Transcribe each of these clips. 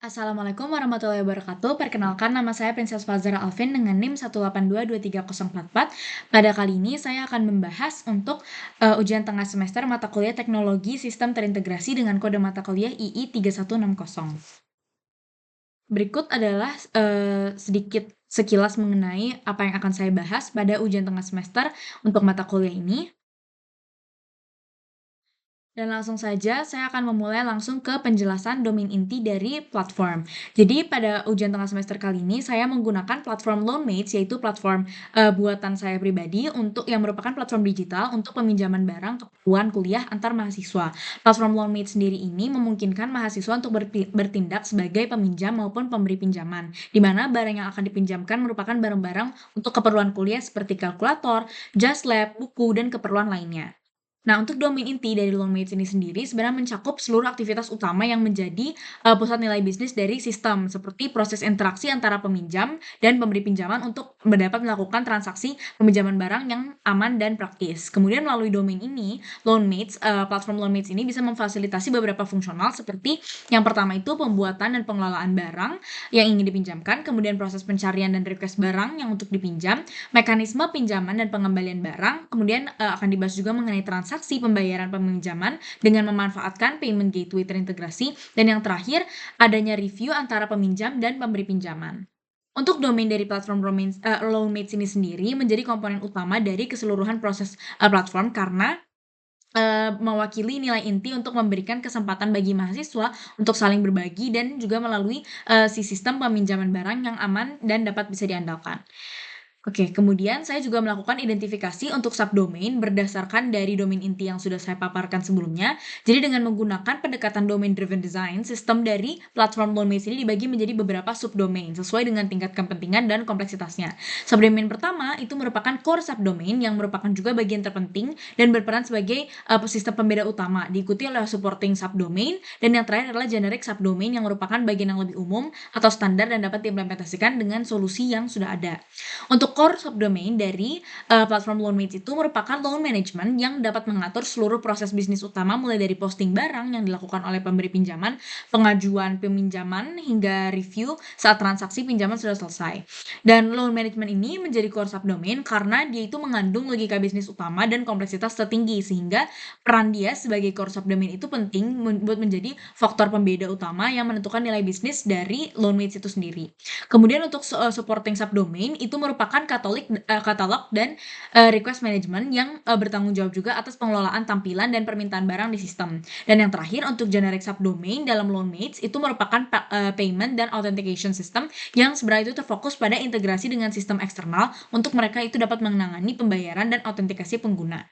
Assalamualaikum warahmatullahi wabarakatuh. Perkenalkan, nama saya Princess Fazara Alvin dengan NIM 1822304. Pada kali ini saya akan membahas untuk ujian tengah semester mata kuliah Teknologi Sistem Terintegrasi dengan kode mata kuliah II 3160. Berikut adalah sedikit sekilas mengenai apa yang akan saya bahas pada ujian tengah semester untuk mata kuliah ini. Dan langsung saja saya akan memulai langsung ke penjelasan domain inti dari platform. Jadi pada ujian tengah semester kali ini saya menggunakan platform Loanmates, yaitu platform buatan saya pribadi untuk yang merupakan platform digital untuk peminjaman barang keperluan kuliah antar mahasiswa. Platform Loanmates sendiri ini memungkinkan mahasiswa untuk bertindak sebagai peminjam maupun pemberi pinjaman, di mana barang yang akan dipinjamkan merupakan barang-barang untuk keperluan kuliah seperti kalkulator, jas lab, buku, dan keperluan lainnya. Nah, untuk domain inti dari Loanmates ini sendiri sebenarnya mencakup seluruh aktivitas utama yang menjadi pusat nilai bisnis dari sistem, seperti proses interaksi antara peminjam dan pemberi pinjaman untuk dapat melakukan transaksi peminjaman barang yang aman dan praktis. Kemudian melalui domain ini, platform Loanmates ini bisa memfasilitasi beberapa fungsional seperti yang pertama itu pembuatan dan pengelolaan barang yang ingin dipinjamkan, kemudian proses pencarian dan request barang yang untuk dipinjam, mekanisme pinjaman dan pengembalian barang, kemudian akan dibahas juga mengenai transaksi pembayaran peminjaman dengan memanfaatkan payment gateway terintegrasi, dan yang terakhir adanya review antara peminjam dan pemberi pinjaman. Untuk domain dari platform Loanmates ini sendiri menjadi komponen utama dari keseluruhan proses platform karena mewakili nilai inti untuk memberikan kesempatan bagi mahasiswa untuk saling berbagi dan juga melalui si sistem peminjaman barang yang aman dan dapat bisa diandalkan. Oke, kemudian saya juga melakukan identifikasi untuk subdomain berdasarkan dari domain inti yang sudah saya paparkan sebelumnya. Jadi dengan menggunakan pendekatan domain driven design, sistem dari platform Loanmates ini dibagi menjadi beberapa subdomain sesuai dengan tingkat kepentingan dan kompleksitasnya. Subdomain pertama itu merupakan core subdomain yang merupakan juga bagian terpenting dan berperan sebagai sistem pembeda utama, diikuti oleh supporting subdomain, dan yang terakhir adalah generic subdomain yang merupakan bagian yang lebih umum atau standar dan dapat diimplementasikan dengan solusi yang sudah ada. Untuk core subdomain dari platform Loanmates itu merupakan loan management yang dapat mengatur seluruh proses bisnis utama mulai dari posting barang yang dilakukan oleh pemberi pinjaman, pengajuan peminjaman, hingga review saat transaksi pinjaman sudah selesai. Dan loan management ini menjadi core subdomain karena dia itu mengandung logika bisnis utama dan kompleksitas tertinggi, sehingga peran dia sebagai core subdomain itu penting buat menjadi faktor pembeda utama yang menentukan nilai bisnis dari Loanmates itu sendiri. Kemudian untuk supporting subdomain itu merupakan katalog dan request management yang bertanggung jawab juga atas pengelolaan tampilan dan permintaan barang di sistem. Dan yang terakhir untuk generic subdomain dalam Loanmates itu merupakan payment dan authentication system yang sebenarnya itu terfokus pada integrasi dengan sistem eksternal untuk mereka itu dapat menangani pembayaran dan autentikasi pengguna.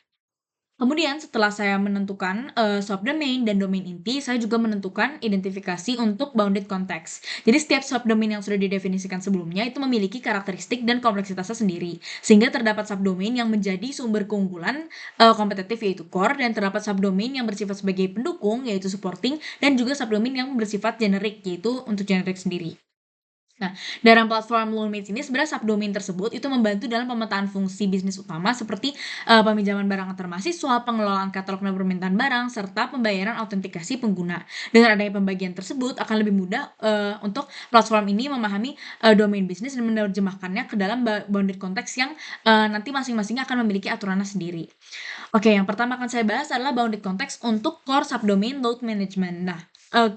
Kemudian setelah saya menentukan subdomain dan domain inti, saya juga menentukan identifikasi untuk bounded context. Jadi setiap subdomain yang sudah didefinisikan sebelumnya itu memiliki karakteristik dan kompleksitasnya sendiri, sehingga terdapat subdomain yang menjadi sumber keunggulan kompetitif yaitu core, dan terdapat subdomain yang bersifat sebagai pendukung yaitu supporting, dan juga subdomain yang bersifat generik yaitu untuk generik sendiri. Nah, dalam platform Loanmates ini sebenarnya subdomain tersebut itu membantu dalam pemetaan fungsi bisnis utama seperti peminjaman barang antar mahasiswa, pengelolaan katalog dan permintaan barang, serta pembayaran autentikasi pengguna. Dengan adanya pembagian tersebut akan lebih mudah untuk platform ini memahami domain bisnis dan menerjemahkannya ke dalam bounded context yang nanti masing-masingnya akan memiliki aturannya sendiri. Oke, yang pertama akan saya bahas adalah bounded context untuk core subdomain load management. Nah,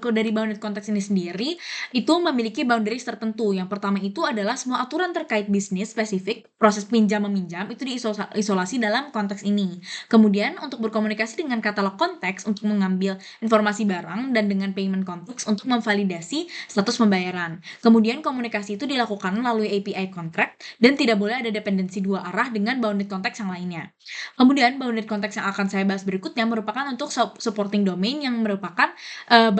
dari bounded context ini sendiri itu memiliki boundaries tertentu. Yang pertama itu adalah semua aturan terkait bisnis spesifik, proses pinjam meminjam itu diisolasi dalam konteks ini. Kemudian untuk berkomunikasi dengan katalog konteks untuk mengambil informasi barang, dan dengan payment context untuk memvalidasi status pembayaran. Kemudian komunikasi itu dilakukan melalui API contract dan tidak boleh ada dependensi dua arah dengan bounded context yang lainnya. Kemudian bounded context yang akan saya bahas berikutnya merupakan untuk supporting domain yang merupakan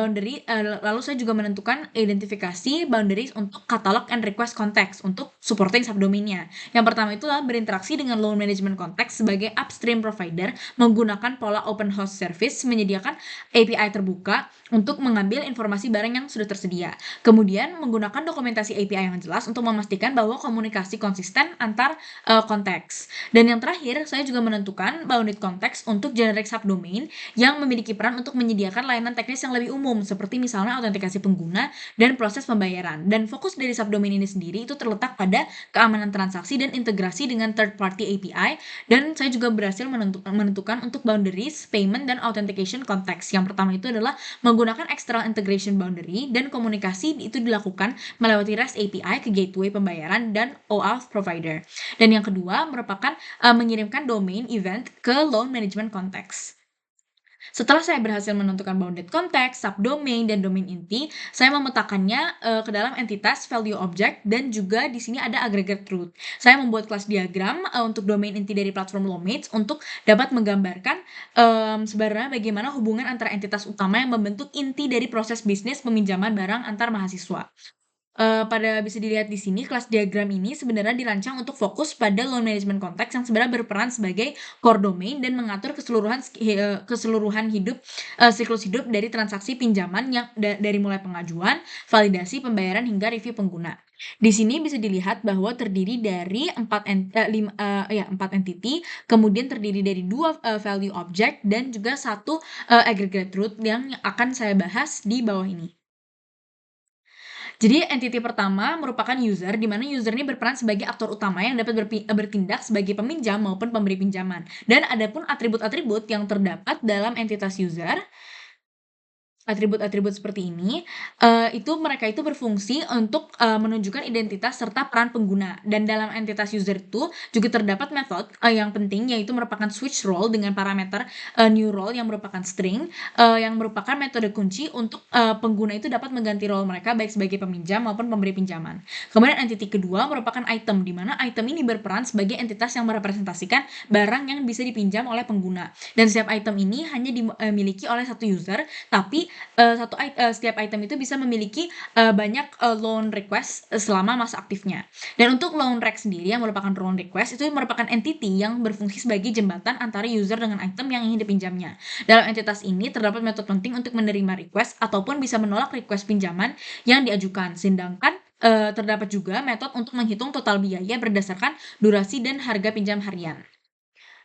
lalu saya juga menentukan identifikasi boundaries untuk katalog and request context untuk supporting subdomainnya. Yang pertama itu adalah berinteraksi dengan loan management context sebagai upstream provider menggunakan pola open host service, menyediakan API terbuka untuk mengambil informasi barang yang sudah tersedia. Kemudian menggunakan dokumentasi API yang jelas untuk memastikan bahwa komunikasi konsisten antar konteks. Dan yang terakhir, saya juga menentukan bounded context untuk generic subdomain yang memiliki peran untuk menyediakan layanan teknis yang lebih umum, seperti misalnya autentikasi pengguna dan proses pembayaran. Dan fokus dari subdomain ini sendiri itu terletak pada keamanan transaksi dan integrasi dengan third party API. Dan saya juga berhasil menentukan untuk boundaries, payment, dan authentication context. Yang pertama itu adalah menggunakan external integration boundary, dan komunikasi itu dilakukan melewati REST API ke gateway pembayaran dan OAuth provider. Dan yang kedua merupakan mengirimkan domain event ke loan management context. Setelah saya berhasil menentukan bounded context, subdomain, dan domain inti, saya memetakannya ke dalam entitas value object, dan juga di sini ada aggregate truth. Saya membuat kelas diagram untuk domain inti dari platform Loanmates untuk dapat menggambarkan sebenarnya bagaimana hubungan antara entitas utama yang membentuk inti dari proses bisnis peminjaman barang antar mahasiswa. Pada bisa dilihat di sini, kelas diagram ini sebenarnya dirancang untuk fokus pada loan management context yang sebenarnya berperan sebagai core domain dan mengatur keseluruhan siklus hidup dari transaksi pinjaman yang dari mulai pengajuan, validasi, pembayaran hingga review pengguna. Di sini bisa dilihat bahwa terdiri dari 4 entity, kemudian terdiri dari 2 value object dan juga 1 aggregate truth yang akan saya bahas di bawah ini. Jadi entity pertama merupakan user, di mana user ini berperan sebagai aktor utama yang dapat bertindak sebagai peminjam maupun pemberi pinjaman. Dan adapun atribut-atribut yang terdapat dalam entitas user, atribut-atribut seperti ini, mereka itu berfungsi untuk menunjukkan identitas serta peran pengguna. Dan dalam entitas user itu juga terdapat method yang penting, yaitu merupakan switch role dengan parameter new role yang merupakan string, yang merupakan metode kunci untuk pengguna itu dapat mengganti role mereka baik sebagai peminjam maupun pemberi pinjaman. Kemudian entity kedua merupakan item, di mana item ini berperan sebagai entitas yang merepresentasikan barang yang bisa dipinjam oleh pengguna. Dan setiap item ini hanya dimiliki oleh satu user, tapi setiap item itu bisa memiliki banyak loan request selama masa aktifnya. Dan untuk loan rec sendiri yang merupakan loan request itu merupakan entity yang berfungsi sebagai jembatan antara user dengan item yang ingin dipinjamnya. Dalam entitas ini terdapat metode penting untuk menerima request ataupun bisa menolak request pinjaman yang diajukan. Sedangkan terdapat juga metode untuk menghitung total biaya berdasarkan durasi dan harga pinjam harian.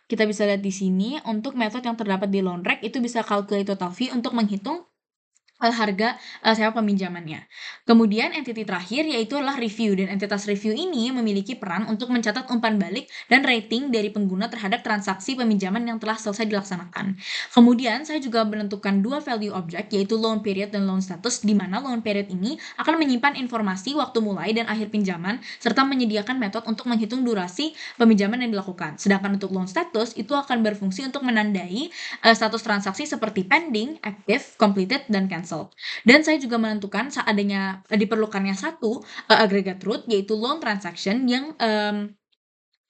Kita bisa lihat di sini untuk metode yang terdapat di loan rec itu bisa calculate total fee untuk menghitung harga sewa peminjamannya. Kemudian entity terakhir yaitu adalah review, dan entitas review ini memiliki peran untuk mencatat umpan balik dan rating dari pengguna terhadap transaksi peminjaman yang telah selesai dilaksanakan. Kemudian saya juga menentukan 2 value object, yaitu loan period dan loan status, di mana loan period ini akan menyimpan informasi waktu mulai dan akhir pinjaman serta menyediakan metode untuk menghitung durasi peminjaman yang dilakukan. Sedangkan untuk loan status itu akan berfungsi untuk menandai status transaksi seperti pending, active, completed, dan cancel. Dan saya juga menentukan seadanya diperlukannya satu aggregate truth, yaitu loan transaction yang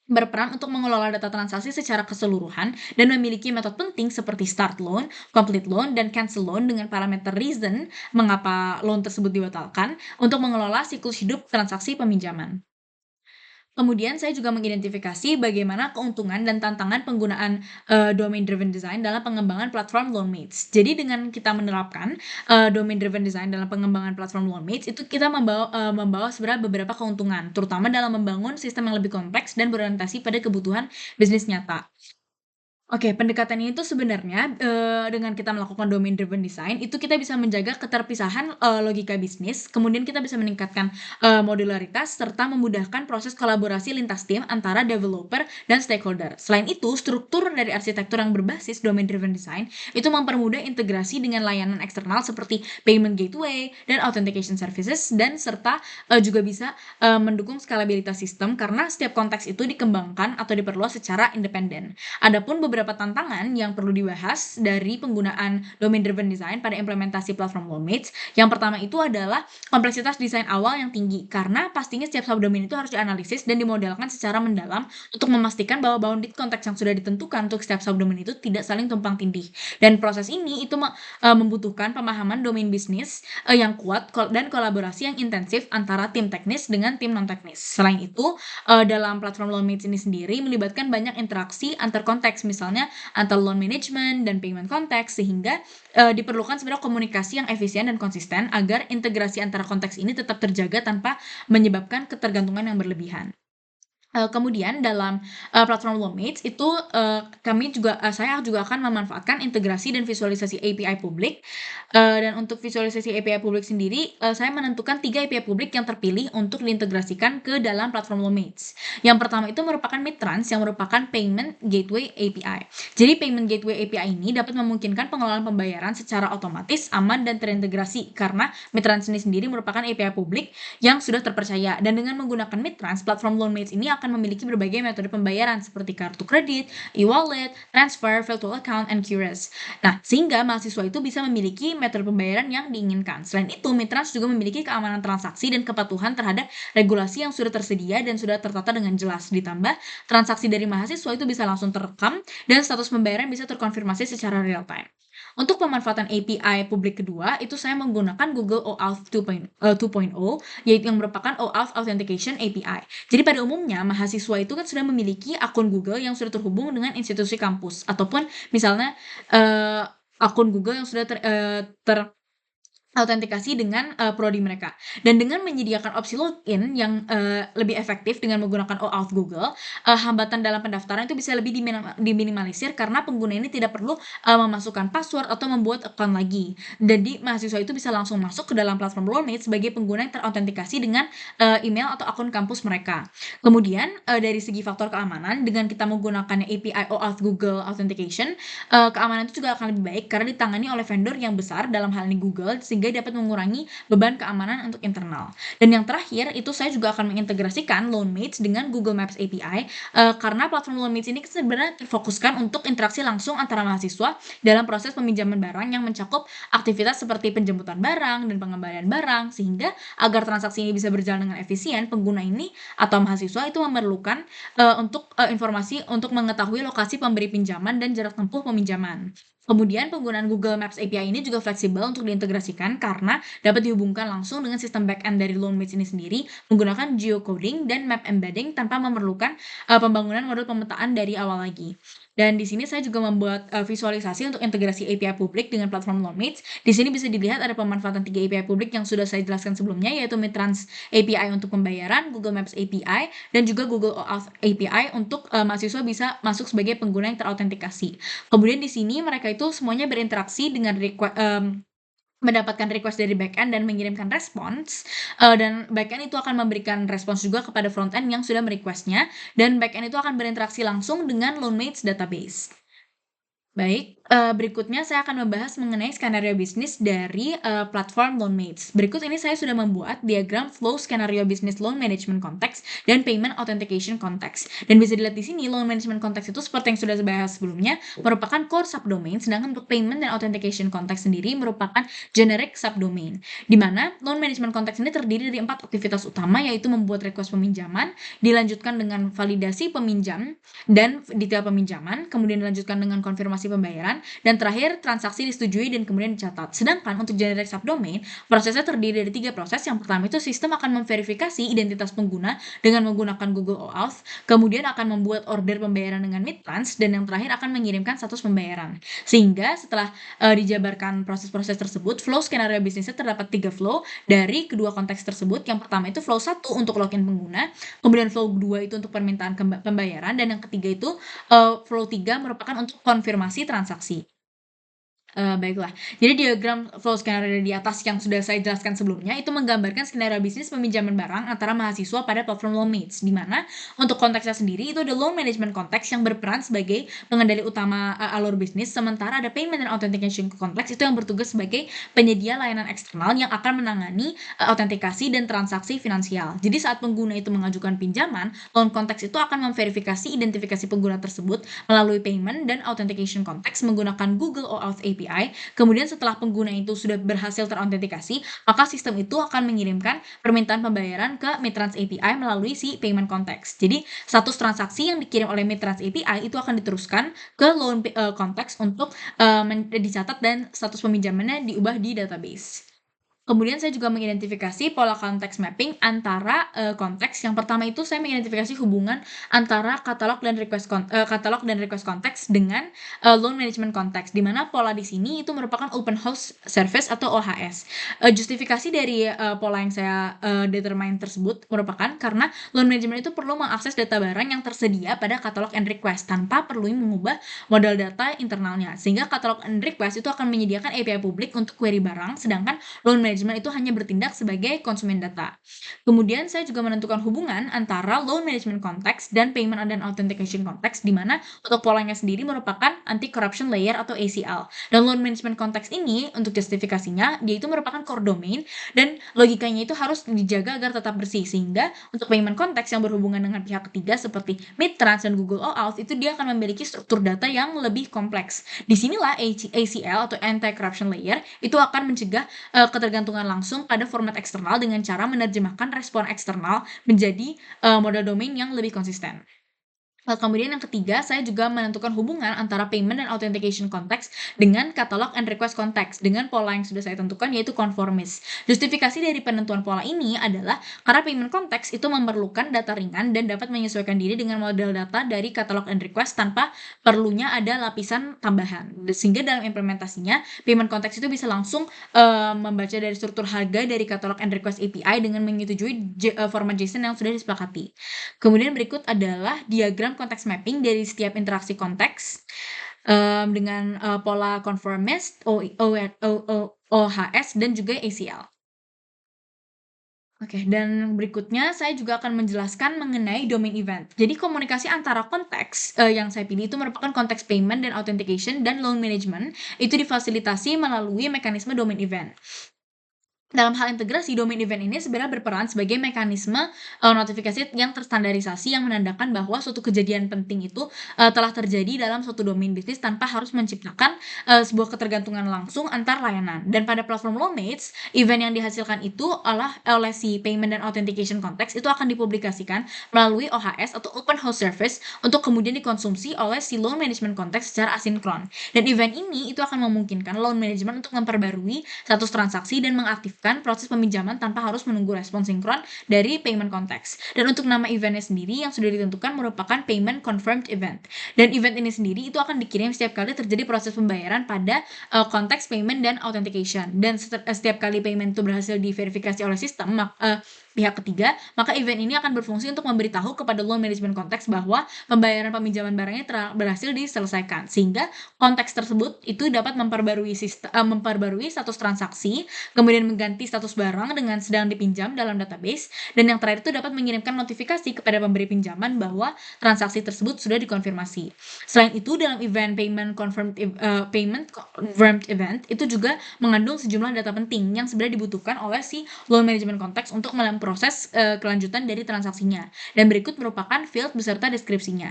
berperan untuk mengelola data transaksi secara keseluruhan dan memiliki metode penting seperti start loan, complete loan, dan cancel loan dengan parameter reason mengapa loan tersebut dibatalkan untuk mengelola siklus hidup transaksi peminjaman. Kemudian saya juga mengidentifikasi bagaimana keuntungan dan tantangan penggunaan domain driven design dalam pengembangan platform Loanmates. Jadi dengan kita menerapkan domain driven design dalam pengembangan platform Loanmates, itu kita membawa sebenarnya beberapa keuntungan, terutama dalam membangun sistem yang lebih kompleks dan berorientasi pada kebutuhan bisnis nyata. Oke, pendekatan ini tuh sebenarnya, dengan kita melakukan domain driven design, itu kita bisa menjaga keterpisahan, logika bisnis, kemudian kita bisa meningkatkan, modularitas, serta memudahkan proses kolaborasi lintas tim antara developer dan stakeholder. Selain itu, struktur dari arsitektur yang berbasis domain driven design, itu mempermudah integrasi dengan layanan eksternal seperti payment gateway dan authentication services, dan serta, juga bisa, mendukung skalabilitas sistem karena setiap konteks itu dikembangkan atau diperluas secara independen. Adapun beberapa tantangan yang perlu dibahas dari penggunaan domain driven design pada implementasi platform Loanmates. Yang pertama itu adalah kompleksitas desain awal yang tinggi, karena pastinya setiap subdomain itu harus dianalisis dan dimodelkan secara mendalam untuk memastikan bahwa bounded context yang sudah ditentukan untuk setiap subdomain itu tidak saling tumpang tindih. Dan proses ini itu membutuhkan pemahaman domain bisnis yang kuat dan kolaborasi yang intensif antara tim teknis dengan tim non teknis. Selain itu, dalam platform Loanmates ini sendiri melibatkan banyak interaksi antar konteks, misalnya misalnya antara loan management dan payment context, sehingga diperlukan sebenarnya komunikasi yang efisien dan konsisten agar integrasi antara konteks ini tetap terjaga tanpa menyebabkan ketergantungan yang berlebihan. Kemudian dalam, platform Loanmates itu, saya juga akan memanfaatkan integrasi dan visualisasi API publik, dan untuk visualisasi API publik sendiri, saya menentukan 3 API publik yang terpilih untuk diintegrasikan ke dalam platform Loanmates. Yang pertama itu merupakan Midtrans yang merupakan Payment Gateway API. Jadi Payment Gateway API ini dapat memungkinkan pengelolaan pembayaran secara otomatis, aman, dan terintegrasi karena Midtrans ini sendiri merupakan API publik yang sudah terpercaya. Dan dengan menggunakan Midtrans, platform Loanmates ini akan memiliki berbagai metode pembayaran seperti kartu kredit, e-wallet, transfer, virtual account, and QRIS. Nah, sehingga mahasiswa itu bisa memiliki metode pembayaran yang diinginkan. Selain itu, Midtrans juga memiliki keamanan transaksi dan kepatuhan terhadap regulasi yang sudah tersedia dan sudah tertata dengan jelas. Ditambah, transaksi dari mahasiswa itu bisa langsung terekam dan status pembayaran bisa terkonfirmasi secara real time. Untuk pemanfaatan API publik kedua, itu saya menggunakan Google OAuth 2.0, yaitu yang merupakan OAuth Authentication API. Jadi pada umumnya, mahasiswa itu kan sudah memiliki akun Google yang sudah terhubung dengan institusi kampus, ataupun misalnya akun Google yang sudah autentikasi dengan prodi mereka. Dan dengan menyediakan opsi login yang lebih efektif dengan menggunakan OAuth Google, hambatan dalam pendaftaran itu bisa lebih diminimalisir karena pengguna ini tidak perlu memasukkan password atau membuat account lagi. Jadi mahasiswa itu bisa langsung masuk ke dalam platform Loanmates sebagai pengguna yang terautentikasi dengan email atau akun kampus mereka. Kemudian dari segi faktor keamanan, dengan kita menggunakan API OAuth Google Authentication, keamanan itu juga akan lebih baik karena ditangani oleh vendor yang besar, dalam hal ini Google, sehingga dapat mengurangi beban keamanan untuk internal. Dan yang terakhir itu saya juga akan mengintegrasikan Loanmates dengan Google Maps API, karena platform Loanmates ini sebenarnya terfokuskan untuk interaksi langsung antara mahasiswa dalam proses peminjaman barang yang mencakup aktivitas seperti penjemputan barang dan pengembalian barang, sehingga agar transaksi ini bisa berjalan dengan efisien, pengguna ini atau mahasiswa itu memerlukan informasi untuk mengetahui lokasi pemberi pinjaman dan jarak tempuh peminjaman. Kemudian penggunaan Google Maps API ini juga fleksibel untuk diintegrasikan karena dapat dihubungkan langsung dengan sistem backend dari Loanmates ini sendiri menggunakan geocoding dan map embedding tanpa memerlukan pembangunan modul pemetaan dari awal lagi. Dan di sini saya juga membuat visualisasi untuk integrasi API publik dengan platform Loanmates. Di sini bisa dilihat ada pemanfaatan 3 API publik yang sudah saya jelaskan sebelumnya, yaitu Midtrans API untuk pembayaran, Google Maps API, dan juga Google OAuth API untuk mahasiswa bisa masuk sebagai pengguna yang terautentikasi. Kemudian di sini mereka itu semuanya berinteraksi dengan mendapatkan request dari backend dan mengirimkan respons, dan backend itu akan memberikan respons juga kepada frontend yang sudah merequestnya, dan backend itu akan berinteraksi langsung dengan Loanmates database. Baik, berikutnya saya akan membahas mengenai skenario bisnis dari platform Loanmates. Berikut ini saya sudah membuat diagram flow skenario bisnis loan management context dan payment authentication context. Dan bisa dilihat di sini loan management context itu seperti yang sudah saya bahas sebelumnya merupakan core subdomain, sedangkan untuk payment dan authentication context sendiri merupakan generic subdomain. Di mana loan management context ini terdiri dari 4 aktivitas utama, yaitu membuat request peminjaman, dilanjutkan dengan validasi peminjam dan detail peminjaman, kemudian dilanjutkan dengan konfirmasi pembayaran, dan terakhir transaksi disetujui dan kemudian dicatat. Sedangkan untuk generic subdomain, prosesnya terdiri dari 3 proses. Yang pertama itu sistem akan memverifikasi identitas pengguna dengan menggunakan Google OAuth, kemudian akan membuat order pembayaran dengan Midtrans, dan yang terakhir akan mengirimkan status pembayaran. Sehingga setelah dijabarkan proses-proses tersebut, flow skenario bisnisnya terdapat 3 flow dari kedua konteks tersebut. Yang pertama itu flow 1 untuk login pengguna, kemudian flow 2 itu untuk permintaan pembayaran, dan yang ketiga itu flow 3 merupakan untuk konfirmasi transaksi. Baiklah. Jadi diagram flow skenario di atas yang sudah saya jelaskan sebelumnya itu menggambarkan skenario bisnis peminjaman barang antara mahasiswa pada platform Loanmates, di mana untuk konteksnya sendiri itu ada loan management konteks yang berperan sebagai pengendali utama alur bisnis, sementara ada payment and authentication konteks itu yang bertugas sebagai penyedia layanan eksternal yang akan menangani autentikasi dan transaksi finansial. Jadi saat pengguna itu mengajukan pinjaman, loan konteks itu akan memverifikasi identifikasi pengguna tersebut melalui payment dan authentication konteks menggunakan Google OAuth API. Kemudian setelah pengguna itu sudah berhasil terautentikasi, maka sistem itu akan mengirimkan permintaan pembayaran ke Midtrans API melalui si payment context. Jadi status transaksi yang dikirim oleh Midtrans API itu akan diteruskan ke loan context untuk dicatat dan status peminjamannya diubah di database. Kemudian saya juga mengidentifikasi pola konteks mapping antara, konteks. Yang pertama itu saya mengidentifikasi hubungan antara katalog dan request konteks dengan, loan management konteks, di mana pola di sini itu merupakan open house service atau OHS. Justifikasi dari, pola yang saya, determine tersebut merupakan karena loan management itu perlu mengakses data barang yang tersedia pada katalog and request tanpa perlu mengubah modal data internalnya. Sehingga katalog and request itu akan menyediakan API publik untuk query barang, sedangkan loan management itu hanya bertindak sebagai konsumen data. Kemudian saya juga menentukan hubungan antara loan management konteks dan payment dan authentication konteks, di mana untuk polanya sendiri merupakan anti-corruption layer atau ACL. Dan loan management konteks ini untuk justifikasinya, dia itu merupakan core domain dan logikanya itu harus dijaga agar tetap bersih. Sehingga untuk payment konteks yang berhubungan dengan pihak ketiga seperti Midtrans dan Google OAuth itu dia akan memiliki struktur data yang lebih kompleks. Disinilah ACL atau anti-corruption layer itu akan mencegah ketergantungan langsung pada format eksternal dengan cara menerjemahkan respon eksternal menjadi model domain yang lebih konsisten. Kemudian yang ketiga, saya juga menentukan hubungan antara payment dan authentication konteks dengan katalog and request konteks dengan pola yang sudah saya tentukan yaitu conformist. Justifikasi dari penentuan pola ini adalah karena payment konteks itu memerlukan data ringan dan dapat menyesuaikan diri dengan model data dari katalog and request tanpa perlunya ada lapisan tambahan. Sehingga dalam implementasinya, payment konteks itu bisa langsung membaca dari struktur harga dari katalog and request API dengan menyetujui format JSON yang sudah disepakati. Kemudian berikut adalah diagram konteks mapping dari setiap interaksi konteks dengan pola conformist, OHS, dan juga ACL. Oke, dan berikutnya saya juga akan menjelaskan mengenai domain event. Jadi komunikasi antara konteks yang saya pilih itu merupakan konteks payment dan authentication dan loan management itu difasilitasi melalui mekanisme domain event. Dalam hal integrasi, domain event ini sebenarnya berperan sebagai mekanisme notifikasi yang terstandarisasi yang menandakan bahwa suatu kejadian penting itu telah terjadi dalam suatu domain bisnis tanpa harus menciptakan sebuah ketergantungan langsung antar layanan. Dan pada platform Loanmates, event yang dihasilkan itu oleh si payment dan authentication context itu akan dipublikasikan melalui OHS atau Open House Service untuk kemudian dikonsumsi oleh si loan management context secara asinkron. Dan event ini itu akan memungkinkan loan management untuk memperbarui status transaksi dan mengaktifkan proses peminjaman tanpa harus menunggu respon sinkron dari payment context. Dan untuk nama eventnya sendiri yang sudah ditentukan merupakan payment confirmed event. Dan event ini sendiri itu akan dikirim setiap kali terjadi proses pembayaran pada konteks payment dan authentication. Dan setiap kali payment itu berhasil diverifikasi oleh sistem, pihak ketiga, maka event ini akan berfungsi untuk memberitahu kepada loan management konteks bahwa pembayaran peminjaman barangnya berhasil diselesaikan, sehingga konteks tersebut itu dapat memperbarui status transaksi, kemudian mengganti status barang dengan sedang dipinjam dalam database, dan yang terakhir itu dapat mengirimkan notifikasi kepada pemberi pinjaman bahwa transaksi tersebut sudah dikonfirmasi. Selain itu, dalam event payment confirmed event itu juga mengandung sejumlah data penting yang sebenarnya dibutuhkan oleh si loan management konteks untuk proses kelanjutan dari transaksinya. Dan berikut merupakan field beserta deskripsinya.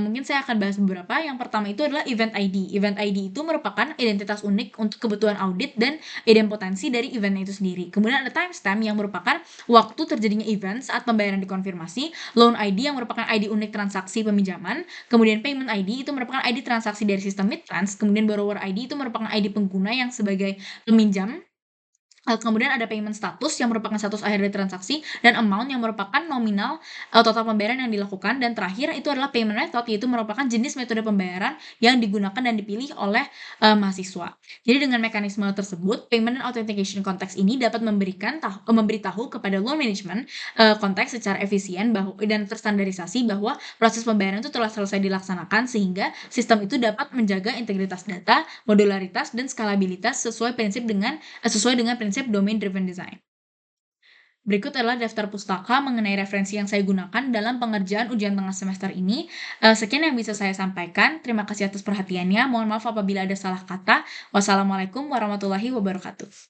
Mungkin saya akan bahas beberapa. Yang pertama itu adalah event ID. Event ID itu merupakan identitas unik untuk kebutuhan audit dan idempotensi dari eventnya itu sendiri. Kemudian ada timestamp yang merupakan waktu terjadinya event saat pembayaran dikonfirmasi. Loan ID yang merupakan ID unik transaksi peminjaman. Kemudian payment ID itu merupakan ID transaksi dari sistem Midtrans. Kemudian borrower ID itu merupakan ID pengguna yang sebagai peminjam. Kemudian ada payment status yang merupakan status akhir dari transaksi, dan amount yang merupakan nominal total pembayaran yang dilakukan, dan terakhir itu adalah payment method, yaitu merupakan jenis metode pembayaran yang digunakan dan dipilih oleh mahasiswa. Jadi dengan mekanisme tersebut, payment and authentication konteks ini dapat memberitahu kepada loan management konteks secara efisien dan terstandarisasi bahwa proses pembayaran itu telah selesai dilaksanakan, sehingga sistem itu dapat menjaga integritas data, modularitas, dan skalabilitas sesuai dengan prinsip domain driven design. Berikut adalah daftar pustaka mengenai referensi yang saya gunakan dalam pengerjaan ujian tengah semester ini. Sekian yang bisa saya sampaikan. Terima kasih atas perhatiannya. Mohon maaf apabila ada salah kata. Wassalamualaikum warahmatullahi wabarakatuh.